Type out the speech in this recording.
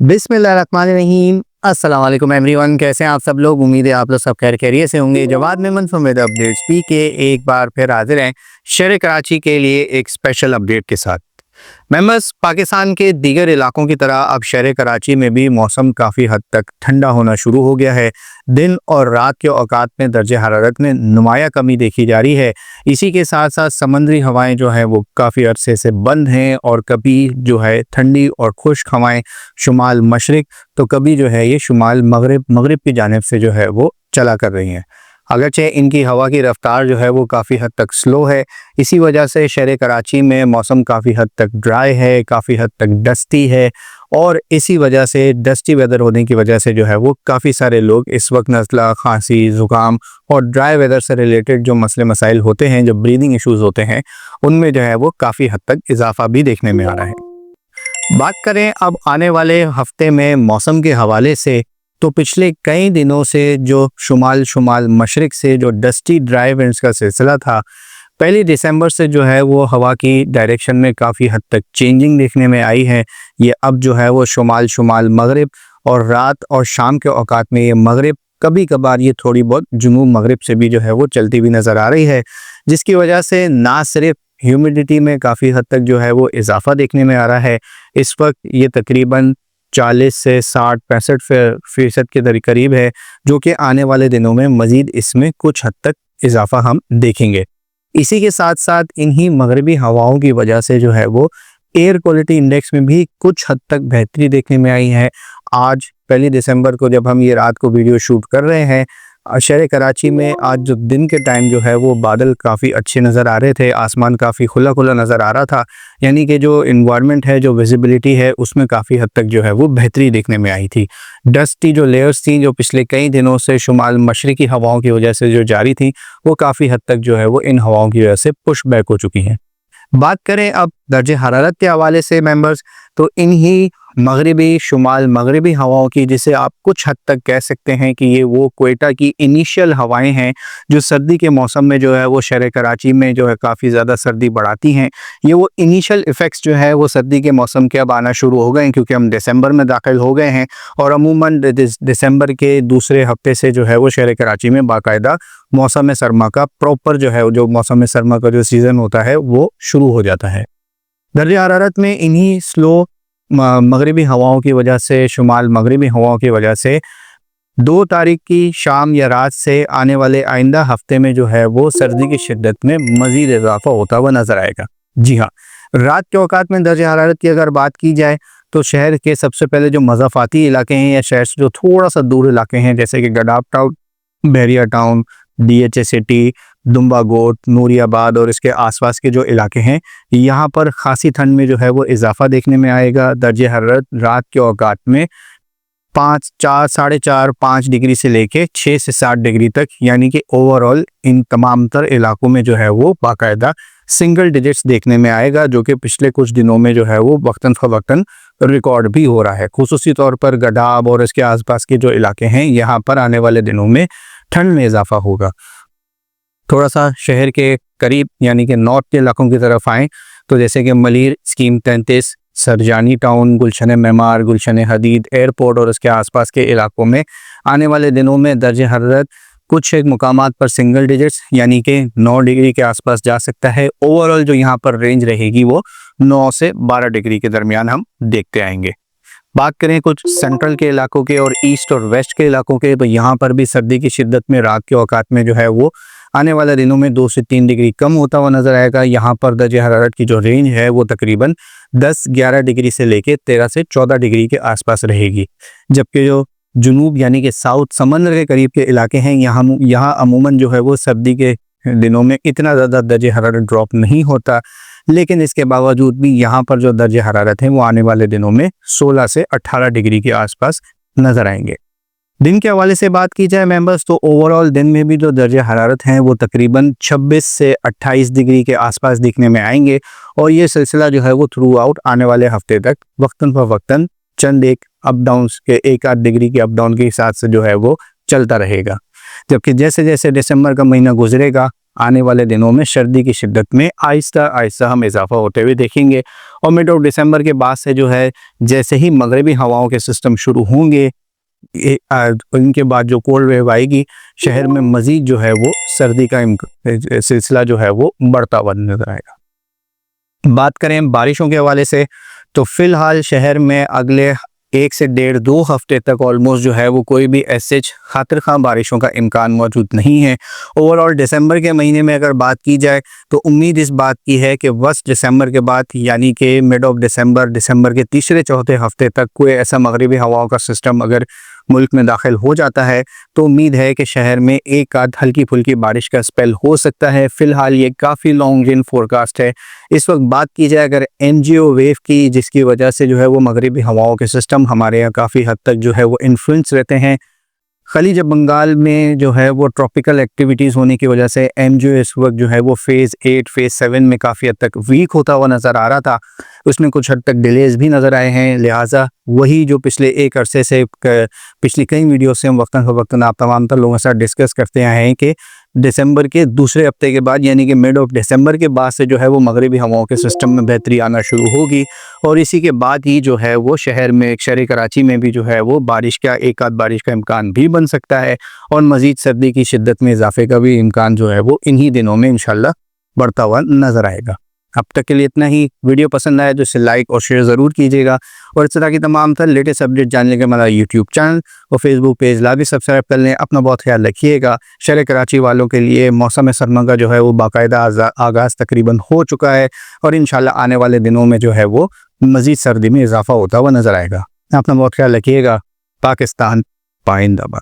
बिस्मिल्लाहिर्रहमानिर्रहीम। अस्सलाम वालेकुम एवरीवन, कैसे हैं आप सब लोग। उम्मीद है आप लोग सब खैर खैरियत से होंगे। Jawad Memon from weather updates पी के एक बार फिर हाजिर हैं शहर कराची के लिए एक स्पेशल अपडेट के साथ। मेंबर्स, पाकिस्तान के दीगर इलाकों की तरह अब शहर कराची में भी मौसम काफ़ी हद तक ठंडा होना शुरू हो गया है। दिन और रात के औकात में दर्जे हरारत में नुमाया कमी देखी जा रही है। इसी के साथ साथ समंदरी हवाएं जो हैं वो काफ़ी अरसे से बंद हैं और कभी जो है ठंडी और खुश्क हवाएं शुमाल मशरिक तो कभी जो है ये शुमाल मगरिब की जानिब से जो है वो चला कर रही हैं। अगरचे इनकी हवा की रफ्तार जो है वो काफ़ी हद तक स्लो है। इसी वजह से शहर कराची में मौसम काफ़ी हद तक ड्राई है, काफ़ी हद तक डस्टी है और इसी वजह से डस्टी वेदर होने की वजह से जो है वो काफ़ी सारे लोग इस वक्त नज़ला, खांसी, ज़ुकाम और ड्राई वेदर से रिलेटेड जो मसले मसाइल होते हैं, जो ब्रीदिंग इश्यूज़ होते हैं, उनमें जो है वो काफ़ी हद तक इजाफा भी देखने में आ रहा है। बात करें अब आने वाले हफ्ते में मौसम के हवाले से, तो पिछले कई दिनों से जो शुमाल मशरिक से जो डस्टी ड्राई विंड्स का सिलसिला था, 1 दिसंबर से जो है वो हवा की डायरेक्शन में काफ़ी हद तक चेंजिंग देखने में आई है। ये अब जो है वो शुमाल मगरिब और रात और शाम के औकात में ये मगरिब कभी कभार ये थोड़ी बहुत जुनूब मगरिब से भी जो है वो चलती हुई नज़र आ रही है, जिसकी वजह से ना सिर्फ ह्यूमिडिटी में काफ़ी हद तक जो है वो इजाफा देखने में आ रहा है। इस वक्त ये तकरीबन 40 से 60-65% के करीब है, जो कि आने वाले दिनों में मज़ीद इसमें कुछ हद तक इजाफा हम देखेंगे। इसी के साथ साथ इन्हीं मगरबी हवाओं की वजह से जो है वो एयर क्वालिटी इंडेक्स में भी कुछ हद तक बेहतरी देखने में आई है। आज 1 दिसंबर को जब हम ये रात को वीडियो शूट कर रहे हैं, शहर कराची में आज जो दिन के टाइम जो है वो बादल काफ़ी अच्छे नज़र आ रहे थे, आसमान काफ़ी खुला खुला नज़र आ रहा था, यानी कि जो इन्वायरमेंट है, जो विजिबिलिटी है, उसमें काफ़ी हद तक जो है वो बेहतरी देखने में आई थी। डस्ट की जो लेयर्स थी, जो पिछले कई दिनों से शुमाल मशरिकी हवाओं की वजह से जो जारी थी, वो काफ़ी हद तक जो है वो इन हवाओं की वजह से पुश बैक हो चुकी हैं। बात करें अब दर्जे हरारत के हवाले से मेंबर्स, तो इन्हीं मगरिबी शुमाल मगरिबी हवाओं की, जिसे आप कुछ हद तक कह सकते हैं कि ये वो क्वेटा की इनिशियल हवाएं हैं जो सर्दी के मौसम में जो है वो शहर कराची में जो है काफ़ी ज़्यादा सर्दी बढ़ाती हैं। ये वो इनिशियल इफ़ेक्ट्स जो है वो सर्दी के मौसम के अब आना शुरू हो गए हैं, क्योंकि हम दिसंबर में दाखिल हो गए हैं और अमूमन दिसंबर के दूसरे हफ्ते से जो है वो शहर कराची में बाकायदा मौसम सरमा का प्रॉपर जो है, जो मौसम सरमा का जो सीज़न होता है वो शुरू हो जाता है। दर्जे हरारत में इन्हीं स्लो मगरिबी हवाओं की वजह से, शुमाल मगरिबी हवाओं की वजह से 2 तारीख की शाम या रात से आने वाले आइंदा हफ्ते में जो है वो सर्दी की शिद्दत में मज़ीद इजाफा होता हुआ नज़र आएगा। जी हाँ, रात के औकात में दर्जे हरारत की अगर बात की जाए, तो शहर के सबसे पहले जो मज़ाफ़ाती इलाके हैं या शहर से जो थोड़ा सा दूर इलाके हैं, जैसे कि गडाफ टाउन, बहरिया टाउन, DHA सिटी, दुम्बा गोट, नूरियाबाद और इसके आसपास के जो इलाके हैं, यहाँ पर खासी ठंड में जो है वो इजाफा देखने में आएगा। दर्जे हरारत रात के औकात में 5 डिग्री से लेके 6 से 7 डिग्री तक, यानी कि ओवरऑल इन तमाम तर इलाकों में जो है वो बाकायदा सिंगल डिजिट्स देखने में आएगा, जो कि पिछले कुछ दिनों में जो है वो वक्तन फ़वक्तन रिकॉर्ड भी हो रहा है। खुसूसी तौर पर गडाब और इसके आसपास के जो इलाके हैं, यहाँ पर आने वाले दिनों में ठंड में इजाफा होगा। थोड़ा सा शहर के करीब यानी कि नॉर्थ के इलाकों की तरफ आएँ, तो जैसे कि मलीर, स्कीम 33, सरजानी टाउन, गुलशन मेमार, गुलशन हदीद, एयरपोर्ट और उसके आसपास के इलाकों में आने वाले दिनों में दर्जे हरारत कुछ एक मुकामात पर सिंगल डिजिट्स यानी कि 9 डिग्री के आसपास जा सकता है। ओवरऑल जो यहाँ पर रेंज रहेगी वो 9 से 12 डिग्री के दरमियान हम देखते आएंगे। बात करें कुछ सेंट्रल के इलाकों के और ईस्ट और वेस्ट के इलाकों के, तो यहाँ पर भी सर्दी की शिद्दत में रात के औकात में जो है वो आने वाले दिनों में 2 से 3 डिग्री कम होता हुआ नजर आएगा। यहाँ पर दर्जे हरारत की जो रेंज है वो तकरीबन 10-11 डिग्री से लेके 13 से 14 डिग्री के आसपास रहेगी। जबकि जो जुनूब यानी कि साउथ समंदर के करीब के इलाके हैं, यहाँ अमूमन जो है वो सर्दी के दिनों में इतना ज़्यादा दर्जे हरारत ड्रॉप नहीं होता, लेकिन इसके बावजूद भी यहाँ पर जो दर्जे हरारत हैं वो आने वाले दिनों में 16 से 18 डिग्री के आसपास नज़र आएंगे। दिन के हवाले से बात की जाए मेंबर्स, तो ओवरऑल दिन में भी जो दर्जे हरारत हैं वो तकरीबन 26 से 28 डिग्री के आसपास दिखने में आएंगे और ये सिलसिला जो है वो थ्रू आउट आने वाले हफ्ते तक वक्तन फ़वक्तन चंद एक अप डाउन के 1-8 डिग्री के अप डाउन के हिसाब से जो है वो चलता रहेगा। जबकि जैसे जैसे दिसंबर का महीना गुजरेगा, आने वाले दिनों में सर्दी की शिद्दत में आहिस्ता आहिस्ता हम इजाफा होते हुए देखेंगे और मिड ऑफ दिसंबर के बाद से जो है जैसे ही मगरबी हवाओं के सिस्टम शुरू होंगे, इनके बाद जो कोल्ड वेव आएगी, शहर में मजीद जो है वो सर्दी का सिलसिला जो है वो बढ़ता हुआ नजर आएगा। बात करें बारिशों के हवाले से तो फिलहाल शहर में अगले 1 से 1.5-2 हफ्ते तक ऑलमोस्ट जो है वो कोई भी ऐसे खातिर खां बारिशों का इम्कान मौजूद नहीं है। ओवरऑल दिसंबर के महीने में अगर बात की जाए तो उम्मीद इस बात की है कि बस दिसंबर के बाद यानी कि मिड ऑफ दिसंबर के तीसरे चौथे हफ्ते तक कोई ऐसा मगरबी हवाओं का सिस्टम अगर मुल्क में दाखिल हो जाता है तो उम्मीद है कि शहर में एक आध हल्की फुल्की बारिश का स्पेल हो सकता है। फिलहाल ये काफ़ी लॉन्ग रेंज फोरकास्ट है। इस वक्त बात की जाए अगर एमजीओ वेव की, जिसकी वजह से जो है वो मगरबी हवाओं के सिस्टम हमारे यहाँ काफ़ी हद तक जो है वो इन्फ्लुएंस रहते हैं। खलीज बंगाल में जो है वो ट्रॉपिकल एक्टिविटीज़ होने की वजह से एमजीओ इस वक्त जो है वो फेज़ 8 फेज़ 7 में काफ़ी हद तक वीक होता हुआ नज़र आ रहा था। उसमें कुछ हद तक डिलेज भी नज़र आए हैं। लिहाजा वही जो पिछले एक अरसे से पिछली कई वीडियो से हम वक्तन फ़वक्तन आप तमाम तर लोगों के साथ डिस्कस करते आए हैं कि दिसंबर के दूसरे हफ्ते के बाद यानी कि मिड ऑफ दिसंबर के बाद से जो है वो मगरबी हवाओं के सिस्टम में बेहतरी आना शुरू होगी और इसी के बाद ही जो है वो शहर में, शहर कराची में भी जो है वो एक आध बारिश का इम्कान भी बन सकता है और मज़ीद सर्दी की शिद्दत में इजाफे का भी इम्कान जो है वो इन्हीं दिनों में इंशाल्लाह बढ़ता हुआ नज़र आएगा। अब तक के लिए इतना ही। वीडियो पसंद आए तो इसे लाइक और शेयर ज़रूर कीजिएगा और इस तरह की तमाम तर लेटेस्ट अपडेट जानने के हमारा यूट्यूब चैनल और फेसबुक पेज लाजमी सब्सक्राइब कर लें। अपना बहुत ख्याल रखिएगा। शहर कराची वालों के लिए मौसम सरमा का जो है वो बाकायदा आगाज़ तकरीबन हो चुका है और इंशाल्लाह आने वाले दिनों में जो है वो मज़ीद सर्दी में इजाफा होता हुआ नज़र आएगा। अपना बहुत ख्याल रखिएगा। पाकिस्तान पाइंदाबाद।